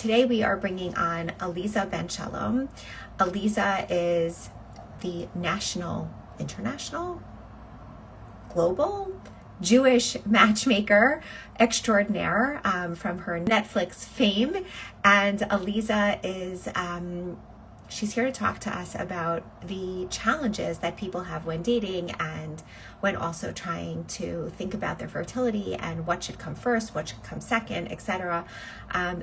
Today we are bringing on Aleeza Ben Shalom. Aleeza is the national, international, global Jewish matchmaker extraordinaire from her Netflix fame. And Aleeza is she's here to talk to us about the challenges that people have when dating and when also trying to think about their fertility and what should come first, what should come second, etc.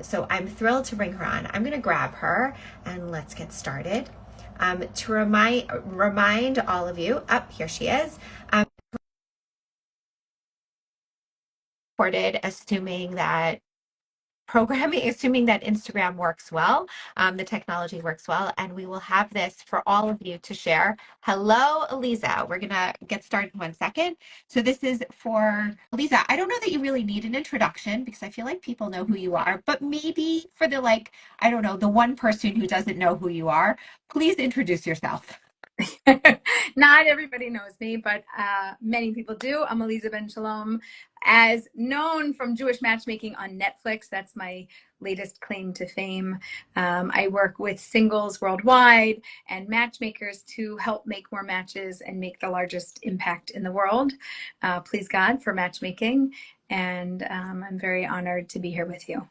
So I'm thrilled to bring her on. I'm going to grab her and let's get started. To remind all of you, here she is. Recorded, assuming that Instagram works well, the technology works well, and we will have this for all of you to share. Hello, Aleeza. We're gonna get started in 1 second. So this is for Aleeza. I don't know that you really need an introduction because I feel like people know who you are, but maybe for the the one person who doesn't know who you are, please introduce yourself. Not everybody knows me, but many people do. I'm Aleeza Ben Shalom, as known from Jewish Matchmaking on Netflix. That's my latest claim to fame. I work with singles worldwide and matchmakers to help make more matches and make the largest impact in the world. Please God for matchmaking, and I'm very honored to be here with you.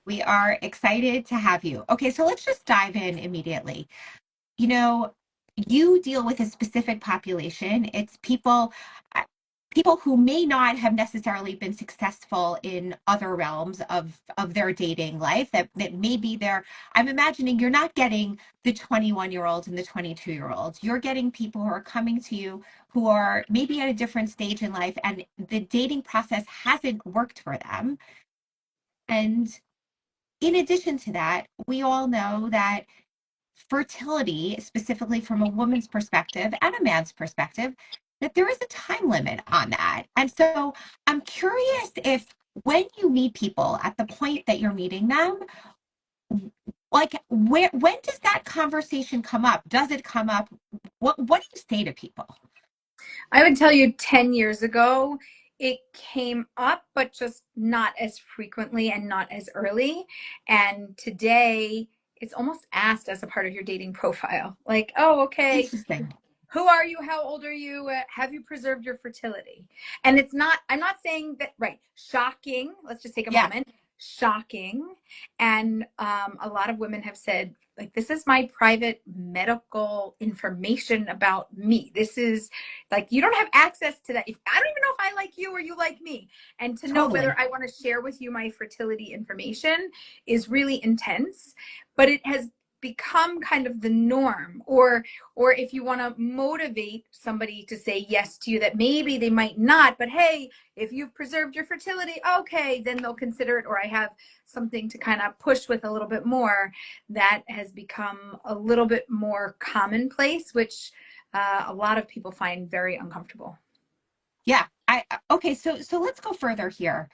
We are excited to have you. Okay, so let's just dive in immediately. You deal with a specific population. It's people who may not have necessarily been successful in other realms of their dating life, that maybe I'm imagining you're not getting the 21-year-olds and the 22-year-olds. You're getting people who are coming to you who are maybe at a different stage in life and the dating process hasn't worked for them. And in addition to that, we all know that fertility, specifically from a woman's perspective and a man's perspective, that there is a time limit on that. And so I'm curious if when you meet people at the point that you're meeting them, when does that conversation come up? Does it come up? What do you say to people? I would tell you 10 years ago, it came up, but just not as frequently and not as early. And today, it's almost asked as a part of your dating profile. Like, oh, okay. Interesting. Who are you? How old are you? Have you preserved your fertility? And I'm not saying that, right. Shocking. Let's just take a moment. Shocking. And a lot of women have said, like, this is my private medical information about me. This is like, you don't have access to that. I don't even know if I like you or you like me. And to know whether I want to share with you my fertility information is really intense, but it has become kind of the norm. Or if you want to motivate somebody to say yes to you that maybe they might not, but hey, if you've preserved your fertility, okay, then they'll consider it. Or I have something to kind of push with a little bit more. That has become a little bit more commonplace, which a lot of people find very uncomfortable. Yeah. Okay. So let's go further here.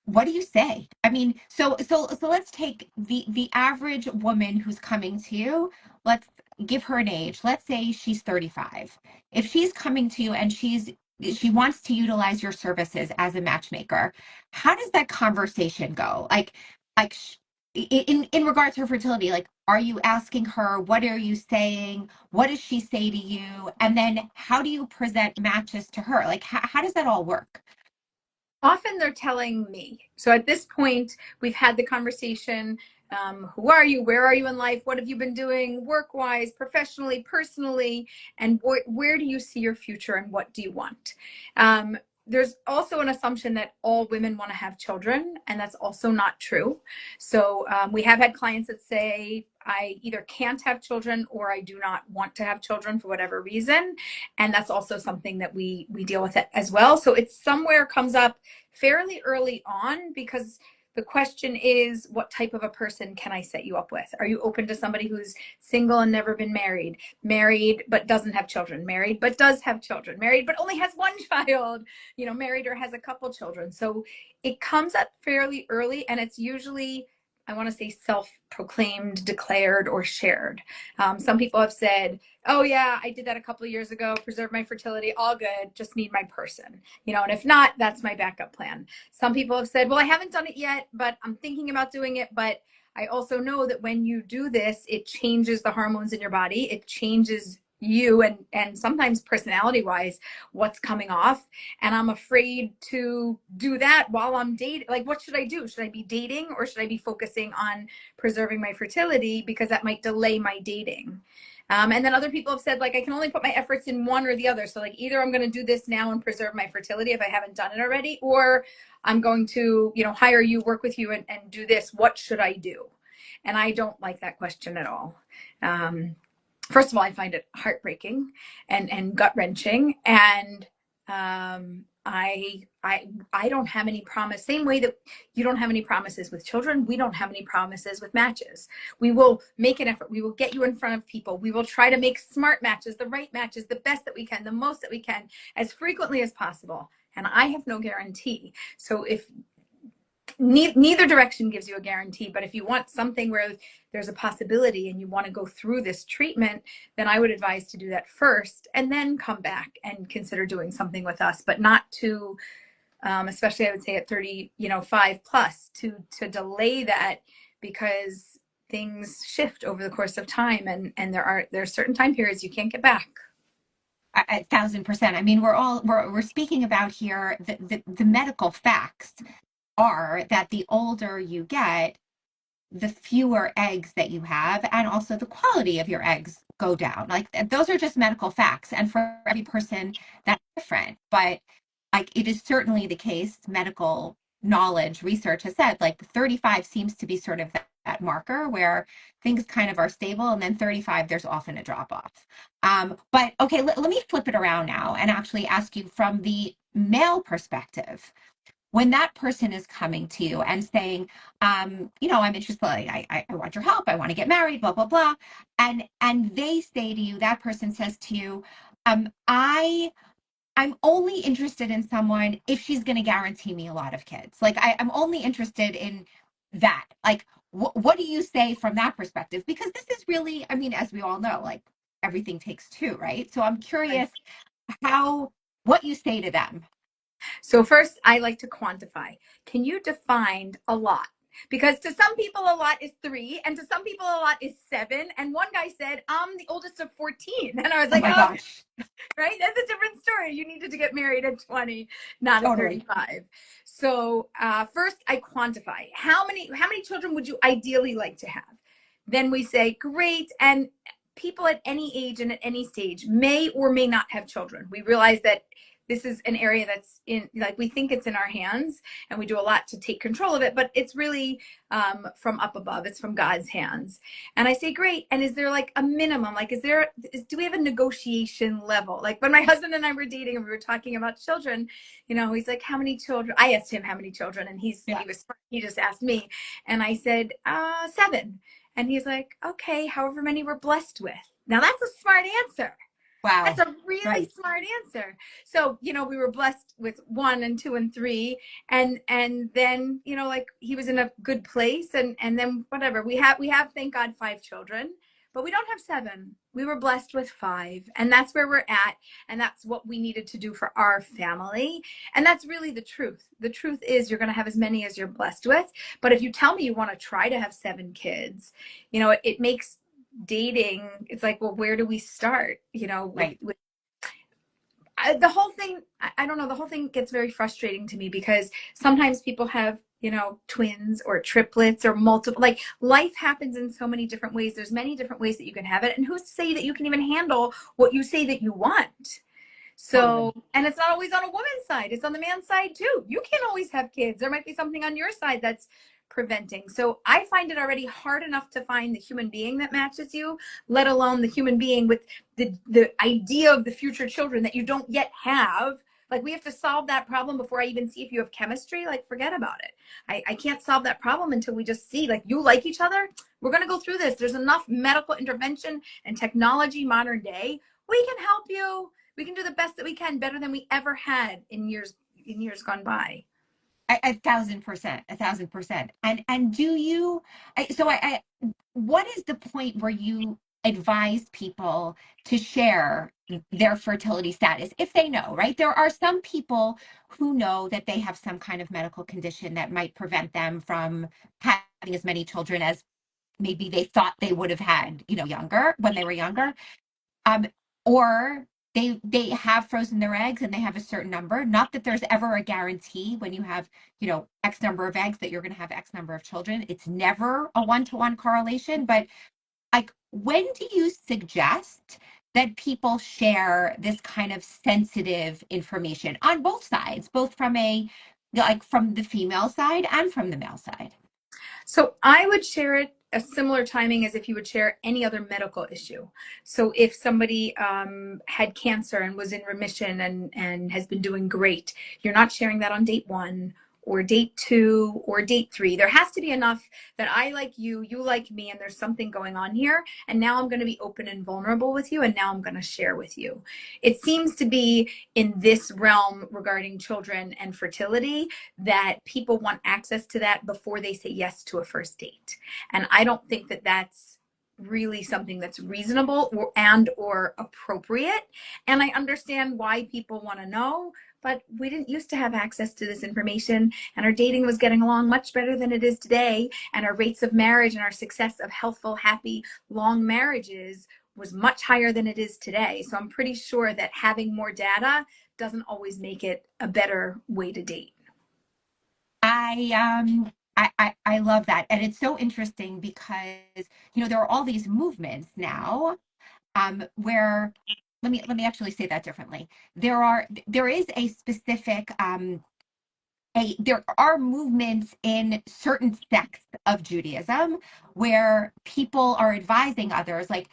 What do you say? I mean, so let's take the average woman who's coming to you. Let's give her an age. Let's say she's 35. If she's coming to you and she wants to utilize your services as a matchmaker, how does that conversation go? In regards to her fertility, like, are you asking her, what are you saying? What does she say to you? And then how do you present matches to her? Like, how does that all work? Often they're telling me. So at this point, we've had the conversation. Who are you? Where are you in life? What have you been doing work-wise, professionally, personally? And where do you see your future and what do you want? There's also an assumption that all women want to have children, and that's also not true. So we have had clients that say, I either can't have children or I do not want to have children for whatever reason. And that's also something that we deal with it as well. So it somewhere comes up fairly early on, because the question is, what type of a person can I set you up with? Are you open to somebody who's single and never been married, married but doesn't have children, married but does have children, married but only has one child, married or has a couple children? So it comes up fairly early, and it's usually I want to say self-proclaimed, declared, or shared. Some people have said, oh yeah, I did that a couple of years ago, preserve my fertility, all good, just need my person, and if not, that's my backup plan. Some people have said, well, I haven't done it yet, but I'm thinking about doing it. But I also know that when you do this, it changes the hormones in your body. It changes you, and sometimes personality wise, what's coming off. And I'm afraid to do that while I'm dating. Like, what should I do? Should I be dating, or should I be focusing on preserving my fertility, because that might delay my dating? And then other people have said, like, I can only put my efforts in one or the other. So like, either I'm going to do this now and preserve my fertility if I haven't done it already, or I'm going to, hire you, work with you, and do this. What should I do? And I don't like that question at all. First of all, I find it heartbreaking and gut wrenching. And I don't have any promise. Same way that you don't have any promises with children, we don't have any promises with matches. We will make an effort. We will get you in front of people. We will try to make smart matches, the right matches, the best that we can, the most that we can, as frequently as possible. And I have no guarantee. So if neither direction gives you a guarantee, but if you want something where there's a possibility and you want to go through this treatment, then I would advise to do that first and then come back and consider doing something with us, but not to, especially I would say at 35 plus, to delay that, because things shift over the course of time, and there are certain time periods you can't get back. 1,000%. I mean, we're speaking about here the medical facts are that the older you get, the fewer eggs that you have, and also the quality of your eggs go down. Like, those are just medical facts, and for every person that's different. But like, it is certainly the case, medical knowledge, research has said, like, 35 seems to be sort of that marker where things kind of are stable, and then 35 there's often a drop off. But okay, let me flip it around now and actually ask you from the male perspective. When that person is coming to you and saying, I'm interested, I want your help, I want to get married, blah, blah, blah. And they say to you, that person says to you, I'm only interested in someone if she's going to guarantee me a lot of kids. Like, I'm only interested in that. Like, what do you say from that perspective? Because this is really, I mean, as we all know, like, everything takes two, right? So I'm curious what you say to them. So first, I like to quantify. Can you define a lot? Because to some people, a lot is 3, and to some people, a lot is 7. And one guy said, I'm the oldest of 14. And I was Oh like, my oh, gosh. right? That's a different story. You needed to get married at 20, not at Totally. 35. So first, I quantify. How many children would you ideally like to have? Then we say, great. And people at any age and at any stage may or may not have children. We realize that this is an area that's in, like, we think it's in our hands, and we do a lot to take control of it, but it's really from up above. It's from God's hands. And I say, great. And is there like a minimum? Like, do we have a negotiation level? Like, when my husband and I were dating and we were talking about children, he's like, how many children? I asked him how many children, and he was smart. He just asked me. And I said, 7. And he's like, okay, however many we're blessed with. Now that's a smart answer. Wow. That's a really Right. smart answer. So, we were blessed with 1 and 2 and 3. And then, like, he was in a good place, and then whatever. We have, thank God, 5 children, but we don't have 7. We were blessed with 5. And that's where we're at. And that's what we needed to do for our family. And that's really the truth. The truth is, you're going to have as many as you're blessed with. But if you tell me you want to try to have 7 kids, it makes dating, it's like, well, where do we start? Right. The whole thing, I don't know, the whole thing gets very frustrating to me, because sometimes people have, twins or triplets or multiple, like, life happens in so many different ways. There's many different ways that you can have it. And who's to say that you can even handle what you say that you want? So, Totally. and it's not always on a woman's side. It's on the man's side too. You can't always have kids. There might be something on your side that's preventing. So I find it already hard enough to find the human being that matches you, let alone the human being with the idea of the future children that you don't yet have. Like, we have to solve that problem before I even see if you have chemistry. Like, forget about it. I can't solve that problem until we just see, like, you like each other. We're going to go through this. There's enough medical intervention and technology modern day. We can help you. We can do the best that we can, better than we ever had in years gone by. 1,000%, 1,000%. And do you, what is the point where you advise people to share their fertility status if they know, right? There are some people who know that they have some kind of medical condition that might prevent them from having as many children as maybe they thought they would have had, younger when they were younger. Um, or they have frozen their eggs and they have a certain number. Not that there's ever a guarantee when you have, X number of eggs that you're going to have X number of children. It's never a one-to-one correlation. But like, when do you suggest that people share this kind of sensitive information on both sides, both from from the female side and from the male side? So I would share it a similar timing as if you would share any other medical issue. So if somebody had cancer and was in remission and has been doing great, you're not sharing that on date 1 or date 2 or date 3. There has to be enough that I like you like me, and there's something going on here. And now I'm going to be open and vulnerable with you. And now I'm going to share with you. It seems to be in this realm regarding children and fertility that people want access to that before they say yes to a first date. And I don't think that that's really something that's reasonable or appropriate. And I understand why people want to know, but we didn't used to have access to this information, and our dating was getting along much better than it is today. And our rates of marriage and our success of healthful, happy, long marriages was much higher than it is today. So I'm pretty sure that having more data doesn't always make it a better way to date. I love that. And it's so interesting because, there are all these movements now, where let me actually say that differently. There is a specific there are movements in certain sects of Judaism where people are advising others, like,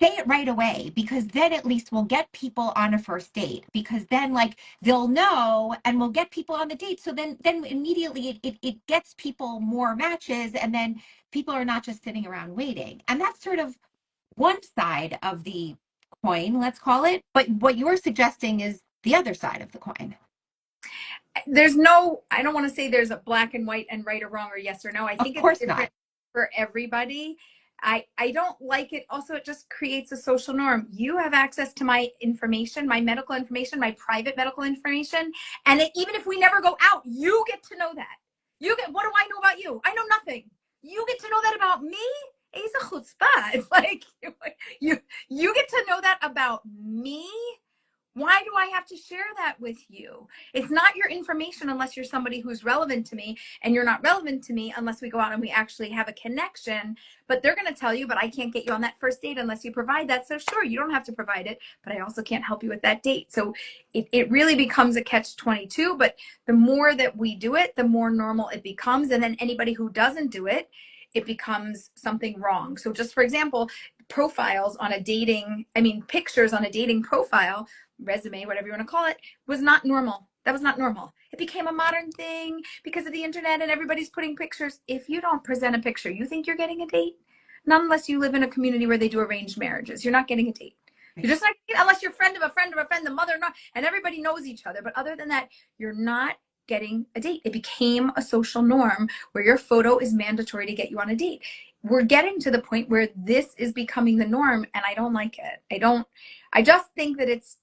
say it right away, because then at least we'll get people on a first date, because then, like, they'll know and we'll get people on the date. So then immediately it gets people more matches, and then people are not just sitting around waiting. And that's sort of one side of the coin, let's call it. But what you're suggesting is the other side of the coin. I don't want to say there's a black and white and right or wrong or yes or no. I Of think it's course different not. for everybody. I don't like it. Also, it just creates a social norm. You have access to my information, my medical information, my private medical information. And even if we never go out, you get to know that. What do I know about you? I know nothing. You get to know that about me? It's a chutzpah. It's like, you get to know that about me. Why do I have to share that with you? It's not your information unless you're somebody who's relevant to me, and you're not relevant to me unless we go out and we actually have a connection. But they're going to tell you, but I can't get you on that first date unless you provide that. So sure, you don't have to provide it, but I also can't help you with that date. So it really becomes a catch-22. But the more that we do it, the more normal it becomes. And then anybody who doesn't do it, it becomes something wrong. So just for example, pictures on a dating profile, resume, whatever you want to call it, was not normal. That was not normal. It became a modern thing because of the internet and everybody's putting pictures. If you don't present a picture, you think you're getting a date? Not unless you live in a community where they do arranged marriages. You're not getting a date. You're just not, unless you're friend of a friend of a friend, the mother, not, and everybody knows each other. But other than that, you're not getting a date. It became a social norm where your photo is mandatory to get you on a date. We're getting to the point where this is becoming the norm, and I don't like it. I just think that it's,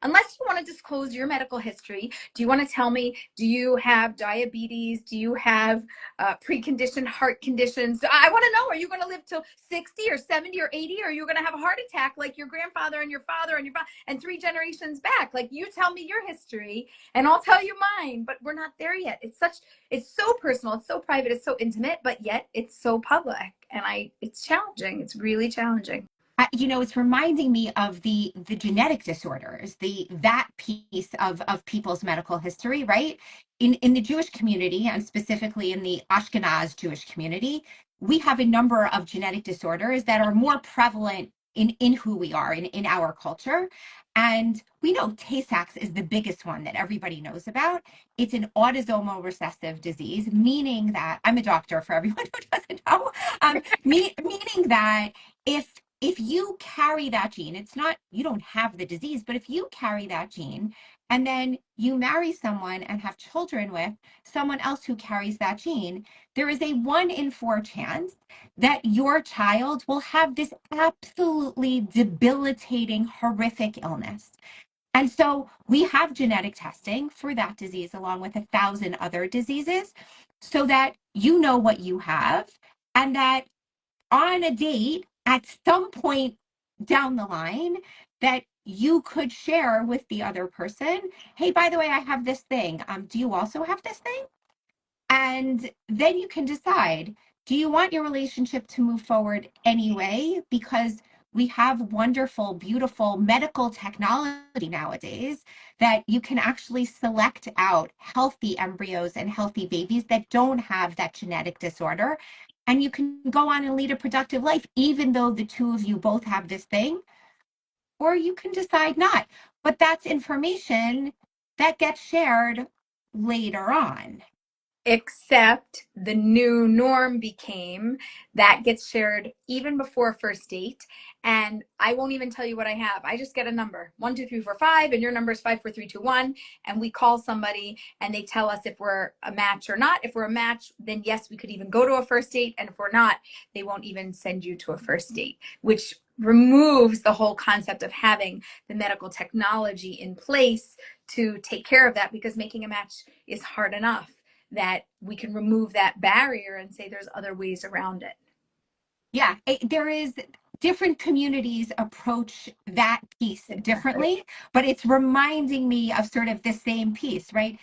unless you want to disclose your medical history, do you want to tell me, do you have diabetes? Do you have preconditioned heart conditions? I want to know, are you going to live till 60 or 70 or 80? Or are you going to have a heart attack like your grandfather and your father and 3 generations back? Like, you tell me your history and I'll tell you mine, but we're not there yet. It's so personal. It's so private. It's so intimate, but yet it's so public. And it's challenging. It's really challenging. It's reminding me of the genetic disorders, that piece of people's medical history, right? In the Jewish community, and specifically in the Ashkenaz Jewish community, we have a number of genetic disorders that are more prevalent in who we are, in our culture. And we know Tay-Sachs is the biggest one that everybody knows about. It's an autosomal recessive disease, meaning that I'm a doctor for everyone who doesn't know. Meaning that if if you carry that gene, it's not, you don't have the disease, but if you carry that gene and then you marry someone and have children with someone else who carries that gene, there is a 1 in 4 chance that your child will have this absolutely debilitating, horrific illness. And so we have genetic testing for that disease, along with 1,000 other diseases, so that you know what you have, and that on a date at some point down the line, that you could share with the other person, hey, by the way, I have this thing. Do you also have this thing? And then you can decide, do you want your relationship to move forward anyway? Because we have wonderful, beautiful medical technology nowadays that you can actually select out healthy embryos and healthy babies that don't have that genetic disorder. And you can go on and lead a productive life, even though the two of you both have this thing, or you can decide not. But that's information that gets shared later on. Except the new norm became that gets shared even before a first date. And I won't even tell you what I have. I just get a number, 1, 2, 3, 4, 5, and your number is 5, 4, 3, 2, 1. And we call somebody and they tell us if we're a match or not. If we're a match, then yes, we could even go to a first date. And if we're not, they won't even send you to a first date, which removes the whole concept of having the medical technology in place to take care of that, because making a match is hard enough, that we can remove that barrier and say there's other ways around it. Yeah, there is different communities approach that piece Exactly. differently, but it's reminding me of sort of the same piece, right?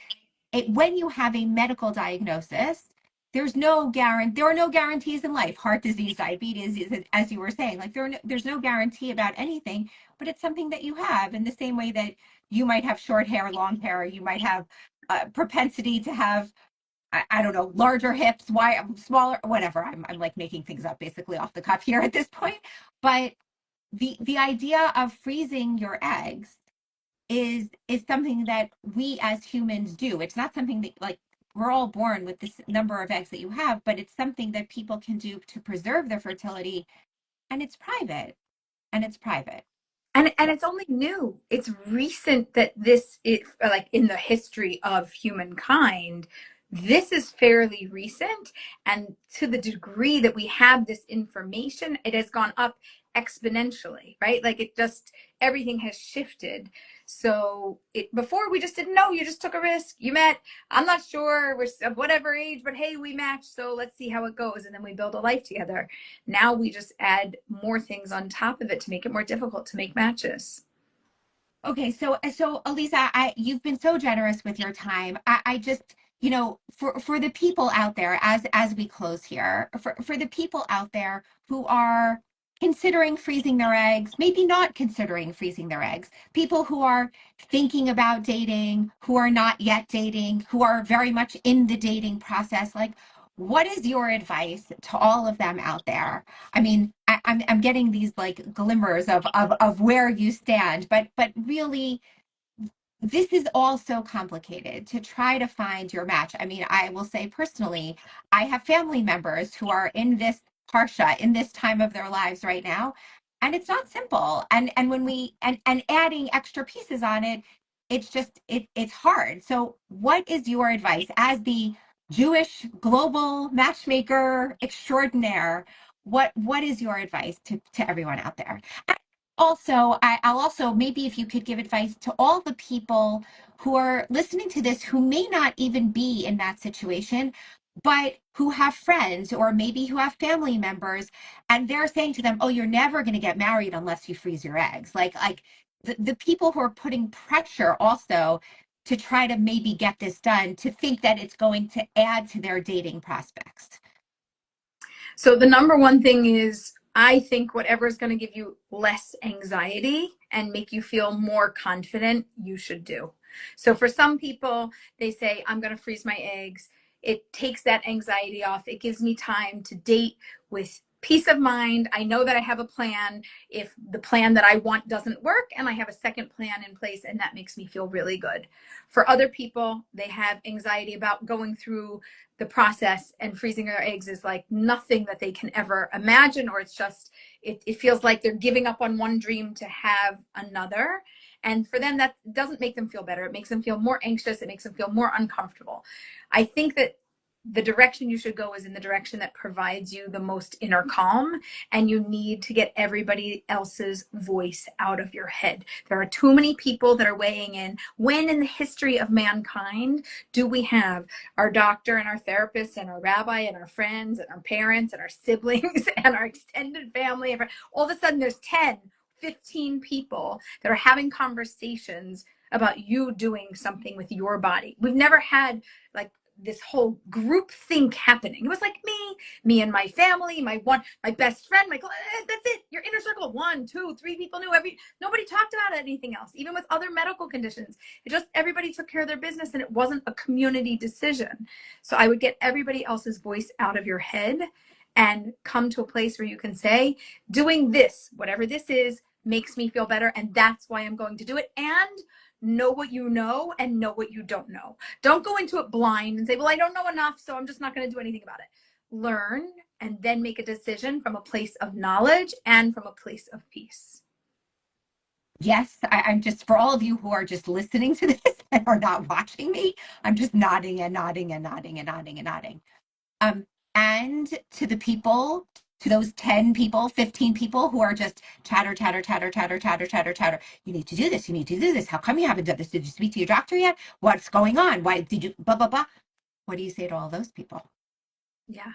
When you have a medical diagnosis, there are no guarantees in life. Heart disease, diabetes, as you were saying, like there's no guarantee about anything, but it's something that you have in the same way that you might have short hair, long hair, you might have a propensity to have I don't know, larger hips, why smaller, whatever. I'm like making things up basically off the cuff here at this point. But the idea of freezing your eggs is something that we as humans do. It's not something that like we're all born with this number of eggs that you have, but it's something that people can do to preserve their fertility, and it's private. And it's private. And it's only new. It's recent that this is like in the history of humankind. This is fairly recent. And to the degree that we have this information, it has gone up exponentially, right? Like it just, everything has shifted. So before we just didn't know, you just took a risk. You met, I'm not sure, we're of whatever age, but hey, we matched. So let's see how it goes. And then we build a life together. Now we just add more things on top of it to make it more difficult to make matches. Okay, so Aleeza, you've been so generous with your time. I just, for the people out there, as we close here, for the people out there who are considering freezing their eggs, maybe not considering freezing their eggs, people who are thinking about dating, who are not yet dating, who are very much in the dating process, like, what is your advice to all of them out there? I mean, I'm getting these like glimmers of where you stand, but really, this is all so complicated to try to find your match. I mean, I will say personally, I have family members who are in this parsha, in this time of their lives right now, and it's not simple. And when we and adding extra pieces on it, it's just it's hard. So, what is your advice as the Jewish global matchmaker extraordinaire? What is your advice to everyone out there? Also, I'll also maybe if you could give advice to all the people who are listening to this who may not even be in that situation, but who have friends or maybe who have family members, and they're saying to them, "Oh, you're never going to get married unless you freeze your eggs." Like the people who are putting pressure also to try to maybe get this done, to think that it's going to add to their dating prospects. So the number one thing is, I think whatever is going to give you less anxiety and make you feel more confident, you should do. So for some people, they say, I'm going to freeze my eggs. It takes that anxiety off. It gives me time to date with peace of mind. I know that I have a plan if the plan that I want doesn't work, and I have a second plan in place, and that makes me feel really good. For other people, they have anxiety about going through the process, and freezing their eggs is like nothing that they can ever imagine, or it's just, it feels like they're giving up on one dream to have another. And for them, that doesn't make them feel better. It makes them feel more anxious. It makes them feel more uncomfortable. I think that the direction you should go is in the direction that provides you the most inner calm, and you need to get everybody else's voice out of your head. There are too many people that are weighing in. When in the history of mankind do we have our doctor and our therapist and our rabbi and our friends and our parents and our siblings and our extended family? All of a sudden there's 10, 15 people that are having conversations about you doing something with your body. We've never had like this whole group think happening. It was like me and my family, my best friend, that's it. Your inner circle, 1, 2, 3 people knew. Nobody talked about anything else, even with other medical conditions. It just, everybody took care of their business, and it wasn't a community decision. So I would get everybody else's voice out of your head and come to a place where you can say, doing this, whatever this is, makes me feel better, and that's why I'm going to do it. And know what you know and know what you don't know. Don't go into it blind and say, well, I don't know enough, so I'm just not going to do anything about it. Learn and then make a decision from a place of knowledge and from a place of peace. Yes, I'm just, for all of you who are just listening to this and are not watching me, I'm just nodding and nodding and nodding and nodding and nodding. And to the people, to those 10 people, 15 people who are just chatter, chatter, chatter, chatter, chatter, chatter, chatter. You need to do this. You need to do this. How come you haven't done this? Did you speak to your doctor yet? What's going on? Why did you, blah, blah, blah. What do you say to all those people? Yeah.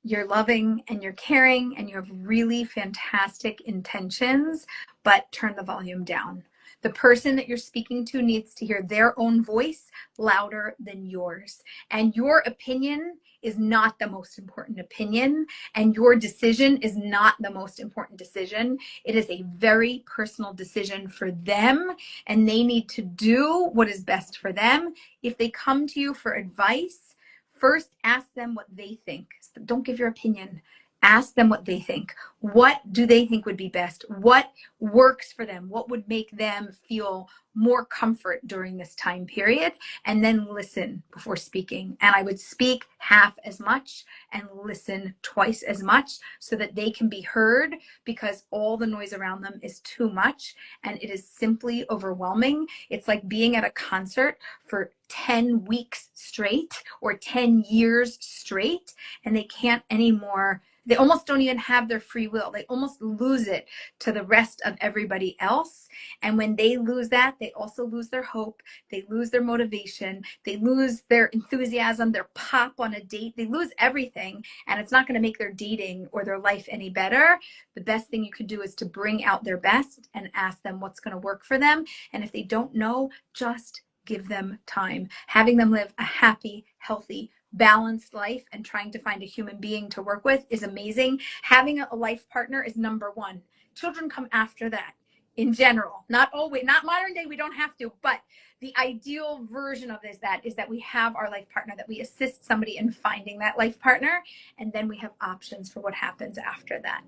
You're loving and you're caring and you have really fantastic intentions, but turn the volume down. The person that you're speaking to needs to hear their own voice louder than yours. And your opinion is not the most important opinion, and your decision is not the most important decision. It is a very personal decision for them, and they need to do what is best for them. If they come to you for advice, first ask them what they think. Don't give your opinion. Ask them what they think. What do they think would be best? What works for them? What would make them feel more comfort during this time period? And then listen before speaking. And I would speak half as much and listen twice as much so that they can be heard, because all the noise around them is too much and it is simply overwhelming. It's like being at a concert for 10 weeks straight or 10 years straight, and they can't anymore. They almost don't even have their free will. They almost lose it to the rest of everybody else. And when they lose that, they also lose their hope. They lose their motivation. They lose their enthusiasm, their pop on a date. They lose everything. And it's not going to make their dating or their life any better. The best thing you can do is to bring out their best and ask them what's going to work for them. And if they don't know, just give them time. Having them live a happy, healthy, balanced life and trying to find a human being to work with is amazing. Having a life partner is number one. Children come after that in general. Not always, not modern day, we don't have to, but the ideal version of this that is that we have our life partner, that we assist somebody in finding that life partner, and then we have options for what happens after that.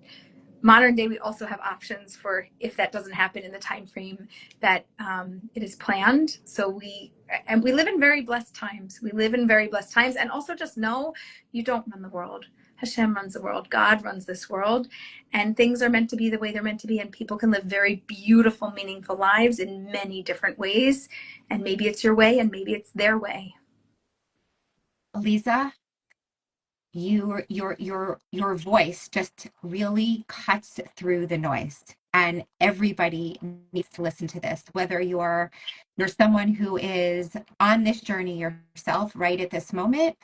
Modern day, we also have options for if that doesn't happen in the time frame that it is planned. So we live in very blessed times. We live in very blessed times. And also just know you don't run the world. Hashem runs the world. God runs this world. And things are meant to be the way they're meant to be. And people can live very beautiful, meaningful lives in many different ways. And maybe it's your way and maybe it's their way. Aleeza, your voice just really cuts through the noise, and everybody needs to listen to this, whether you're someone who is on this journey yourself right at this moment,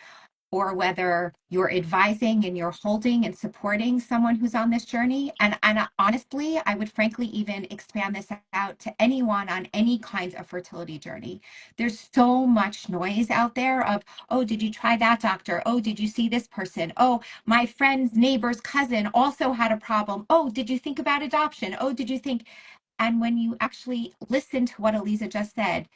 or whether you're advising and you're holding and supporting someone who's on this journey. And honestly, I would frankly even expand this out to anyone on any kinds of fertility journey. There's so much noise out there of, oh, did you try that doctor? Oh, did you see this person? Oh, my friend's neighbor's cousin also had a problem. Oh, did you think about adoption? Oh, did you think? And when you actually listen to what Aleeza just said,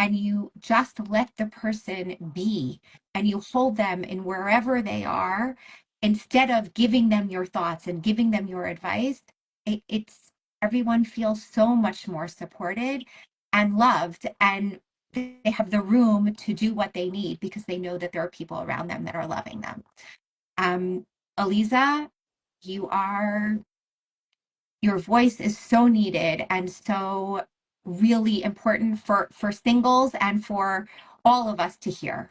and you just let the person be, and you hold them in wherever they are, instead of giving them your thoughts and giving them your advice, it's everyone feels so much more supported and loved, and they have the room to do what they need because they know that there are people around them that are loving them. Um, Aleeza, you are, your voice is so needed and so really important for singles and for all of us to hear.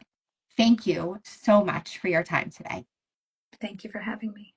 Thank you so much for your time today. Thank you for having me.